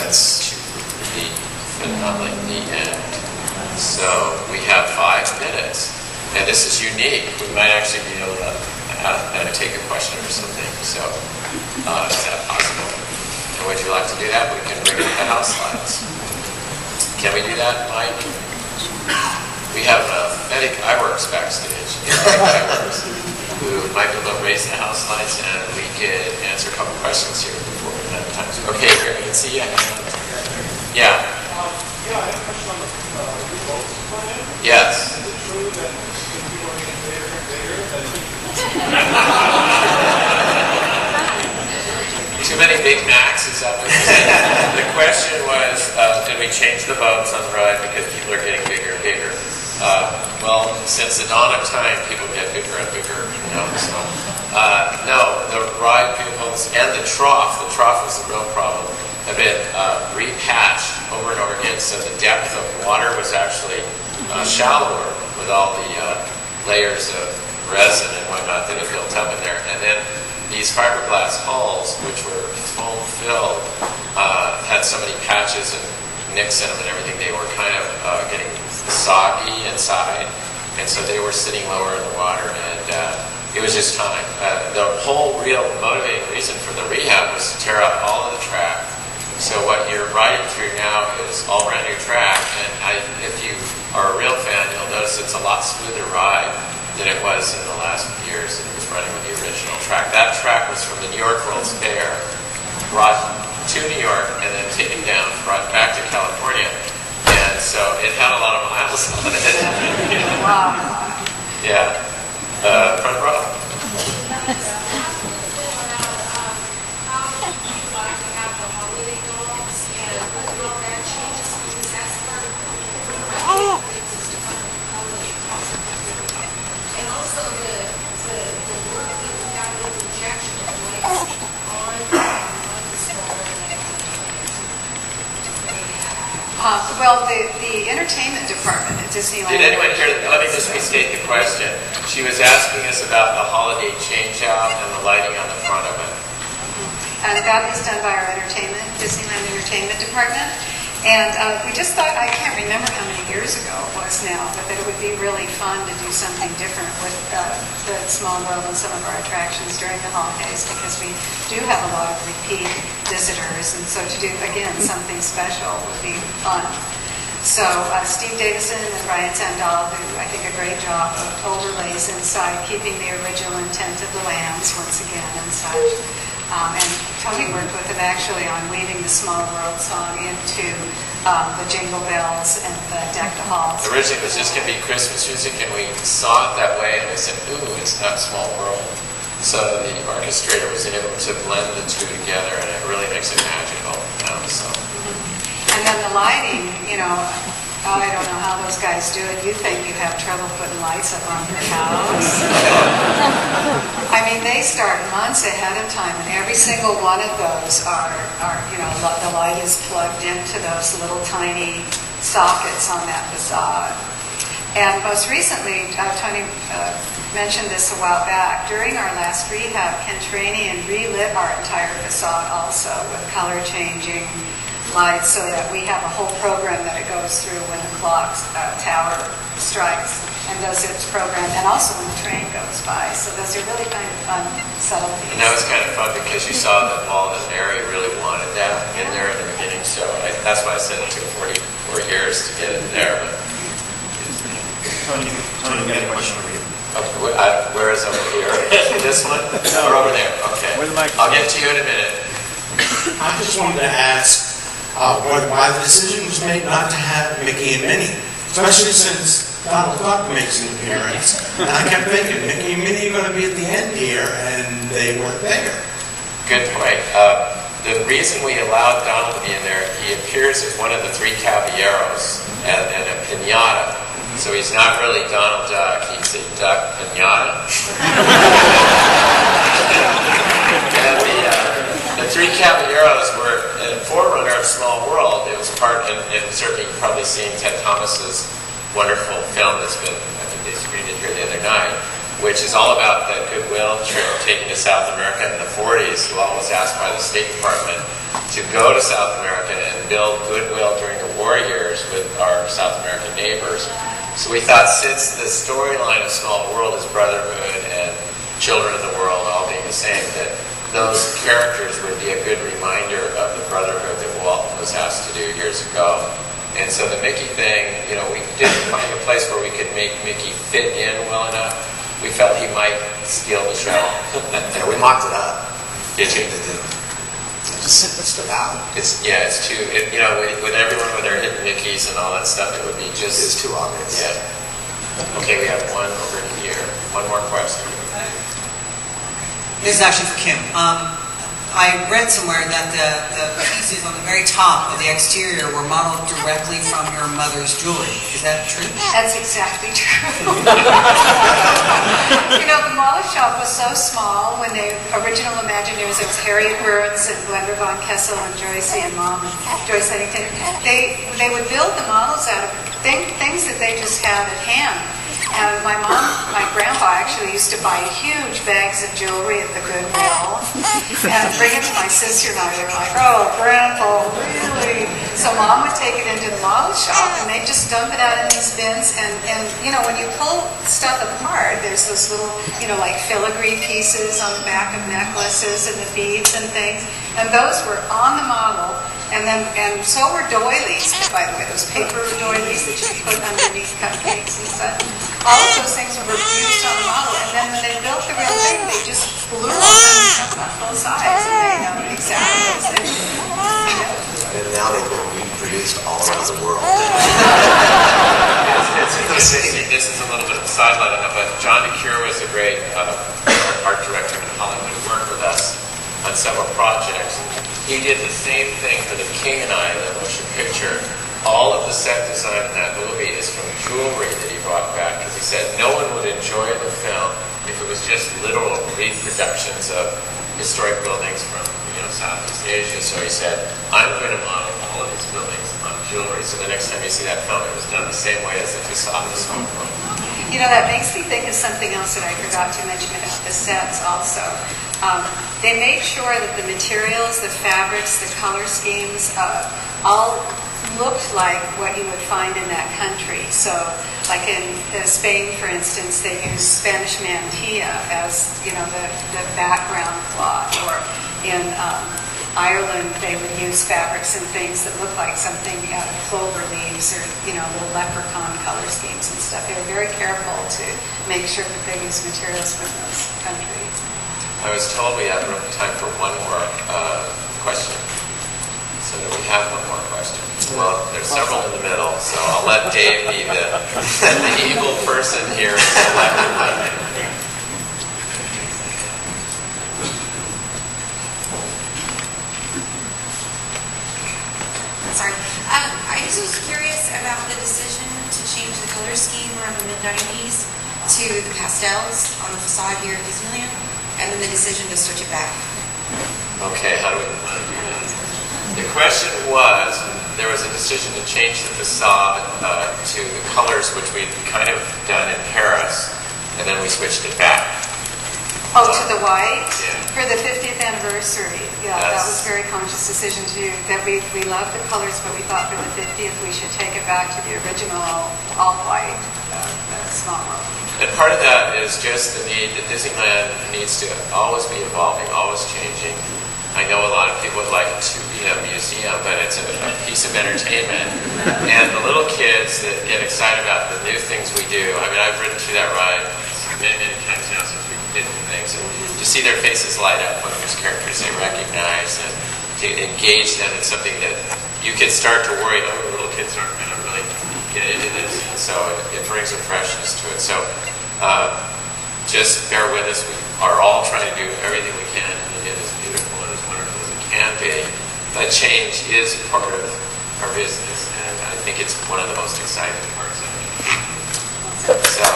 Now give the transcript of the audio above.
minutes to the phenomenally end. So we have 5 minutes. And this is unique. We might actually be able to take a question or something. So is that possible? And would you like to do that? We can bring up the house slides. Can we do that, Mike? We have Medic iWorks backstage, iWorks, who might be able to raise the house slides, and we could answer a couple questions here before we run out of time. Okay, here, I can see you. Yeah. Yeah, I have a question on the revolts plan. Yes. Is it true that people are getting bigger and bigger? Too many Big Macs, is that what you said? The question was, did we change the boats on the ride because people are getting bigger and bigger? Well, since the dawn of time, people get bigger and bigger, you know, so. No, the ride vehicles and the trough was the real problem, have been repatched over and over again, so the depth of water was actually shallower with all the layers of resin and whatnot that had built up in there. And then these fiberglass hulls, which were foam filled, had so many patches and nicks in them and everything. They were kind of getting soggy inside, and so they were sitting lower in the water, and it was just time. The whole real motivating reason for the rehab was to tear up all of the track. So what you're riding through now is all brand new track, and if you are a real fan, you'll notice it's a lot smoother ride than it was in the last few years that it was running with the original track. That track was from the New York World's Fair, brought to New York, and then taken down, brought back to California. And so it had a lot of miles on it. Wow. Yeah. Front row. Well, the entertainment department at Disneyland. Did anyone hear that? Let me just restate the question. She was asking us about the holiday change-out and the lighting on the front of it. And that is done by our Disneyland Entertainment Department. And we just thought, I can't remember how many years ago it was now, but that it would be really fun to do something different with the Small World and some of our attractions during the holidays, because we do have a lot of repeat visitors, and so to do, again, something special would be fun. So Steve Davison and Brian Sandal do, I think, a great job of overlays inside, keeping the original intent of the lands once again and such. And Tony worked with them actually on weaving the Small World song into the Jingle Bells and the Deck the Halls. Originally it was just going to be Christmas music, and we saw it that way, and we said, ooh, it's not Small World. So the orchestrator was able to blend the two together, and it really makes it magical. So. And then the lighting, you know, I don't know how those guys do it. You think you have trouble putting lights up on your house. I mean, they start months ahead of time, and every single one of those are you know, the light is plugged into those little tiny sockets on that facade. And most recently, Tony mentioned this a while back, during our last rehab, Ken Teranian relit our entire facade also with color changing lights, so that we have a whole program that it goes through when the clock tower strikes and does its program, and also when the train goes by. So those are really kind of fun subtleties. And that was kind of fun because you saw that Paul and Mary really wanted that in there in the beginning. So that's why I said it took 44 years to get it there. But Tony, we got a question for you. Okay, where is over here? This one? No, or over there. Okay. I'll get to you in a minute. I just wanted to ask why the decision was made not to have Mickey and Minnie, especially since Donald Duck makes an appearance. And I kept thinking, Mickey and Minnie are going to be at the end here, and they weren't there. Good point. The reason we allowed Donald to be in there, he appears as one of the 3 caballeros and a piñata. So he's not really Donald Duck, he's a duck piñata. And the 3 caballeros were a forerunner of Small World. It was part, and certainly you've probably seen Ted Thomas's wonderful film that's been, I think they screened it here the other night. which is all about the goodwill trip taken to South America in the 40s. Walt was asked by the State Department to go to South America and build goodwill during the war years with our South American neighbors. So we thought, since the storyline of Small World is brotherhood and children of the world all being the same, that those characters would be a good reminder of the brotherhood that Walt was asked to do years ago. And so the Mickey thing, we didn't find a place where we could make Mickey fit in well enough. We felt he might steal the show. Yeah, we mocked it up. Did you? It just stood out. It's too, with everyone with their hidden Mickeys and all that stuff, it would be just... It's too obvious. Yeah. Okay, we have one over here. One more question. This is actually for Kim. I read somewhere that the pieces on the very top of the exterior were modeled directly from your mother's jewelry. Is that true? That's exactly true. The model shop was so small when the original Imagineers, it was Harriet Burns and Glenda Von Kessel and Joyce and Mom and Joyce Huntington. They would build the models out of things that they just had at hand. And my grandpa actually used to buy huge bags of jewelry at the Goodwill and bring it to my sister and I. They were like, "Oh, Grandpa, really?" So Mom would take it into the model shop and they'd just dump it out in these bins. And when you pull stuff apart, there's those little, like filigree pieces on the back of necklaces and the beads and things. And those were on the model. And so were doilies, by the way, those paper doilies that you put underneath cupcakes and stuff. All of those things were used on the model. And then when they built the real thing, they just blew them up full size. And they know exactly those things. And now they've been reproduced all around the world. This is a little bit of a sideline, but John DeCure was a great art director in Hollywood who worked with us on several projects. He did the same thing for The King and I, the motion picture. All of the set design in that movie is from jewelry that he brought back, because he said no one would enjoy the film if it was just literal reproductions of historic buildings from Southeast Asia. So he said, I'm going to model all of these buildings on jewelry, so the next time you see that film, it was done the same way as if you saw this film. That makes me think of something else that I forgot to mention about the sets also. They made sure that the materials, the fabrics, the color schemes, all looked like what you would find in that country. So, like in Spain, for instance, they used Spanish mantilla as, the background cloth. Or in Ireland, they would use fabrics and things that looked like something out of clover leaves or, little leprechaun color schemes and stuff. They were very careful to make sure that they used materials from those countries. I was told we have time for one more question. So do we have one more question? Well, there's several in the middle, so I'll let Dave be the evil person here and select one. Sorry. I just was curious about the decision to change the color scheme around the mid-90s to the pastels on the facade here at Disneyland, and then the decision to switch it back. Okay, how do we want to do that? The question was, there was a decision to change the facade to the colors which we'd kind of done in Paris, and then we switched it back. Oh, to the white? Yeah. For the 50th anniversary. Yeah, that was a very conscious decision to do. That we loved the colors, but we thought for the 50th we should take it back to the original all-white Small World. And part of that is just the need that Disneyland needs to always be evolving, always changing. I know a lot of people would like to be a museum, but it's a piece of entertainment. And the little kids that get excited about the new things we do, I mean, I've ridden through that ride many, many times now since we did new things. And to see their faces light up when there's characters they recognize and to engage them in something that you could start to worry, oh, the little kids aren't going to really get into this. And so it brings a freshness to it. So just bear with us. We are all trying to do everything we can to get as beautiful and as wonderful as it can be. But change is part of our business, and I think it's one of the most exciting parts of it. So